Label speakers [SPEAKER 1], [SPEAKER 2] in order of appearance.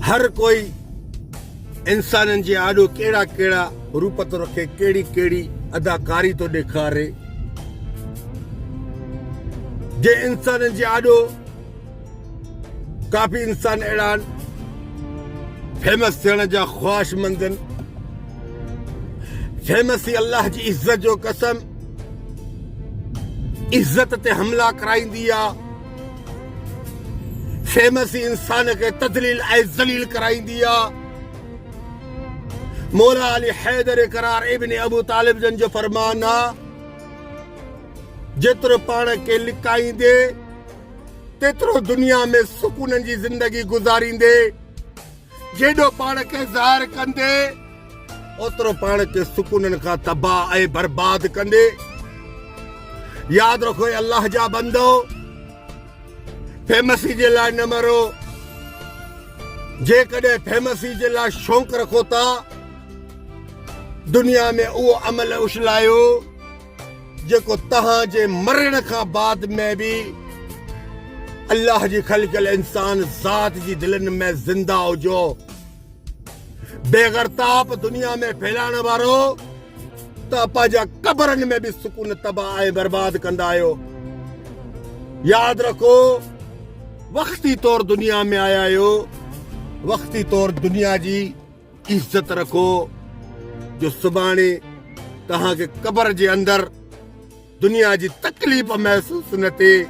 [SPEAKER 1] हर कोई इंसाननि जे आॾो कहिड़ा कहिड़ा रूप थो रखे, कहिड़ी कहिड़ी अदाकारी थो ॾेखारे। जे इंसाननि जे आॾो काफ़ी इंसान अहिड़ा आहिनि फेमस थियण जा ख़्वाहिशमंद आहिनि। फेमसी अल्लाह जी इज़त जो कसम इज़त ते हमला कराईंदी आहे। फेमसी इंसान खे तदलील ऐं ज़लील कराईंदी आहे। मौला अली हैदर करार इब्न अबू तालिब जन जो फरमान आहे, जेतिरो पाण खे लिकाईंदे तेतिरो दुनिया में सुकून जी ज़िंदगी गुज़ारींदे, जेॾो पाण खे ज़ाहिर कंदे ओतिरो पाण खे सुकूननि खां तबाह ऐं बर्बाद कंदे। यादि रखो अल्लाह जा बंदो, फेमसी जे लाइ न मरो। जेकॾहिं फेमसी जे लाइ शौक़ु रखो था, दुनिया में उहो अमल उछलायो जेको तव्हांजे मरण खां बाद में बि अल्लाह जी ख़लक़ल इंसान ज़ात जी दिलनि में ज़िंदा हुजो। बेगरताप दुनिया में फैलाइण वारो त पंहिंजा कब्रनि में बि सुकून तबाह ऐं बर्बाद कंदा आहियो। यादि रखो, वक़्ती तौर दुनिया में आया आहियो, वक़्ती तौर दुनिया जी इज़त रखो, जो सुभाणे तव्हांखे कब्र जे अंदरि दुनिया जी तकलीफ़ महसूस न थिए।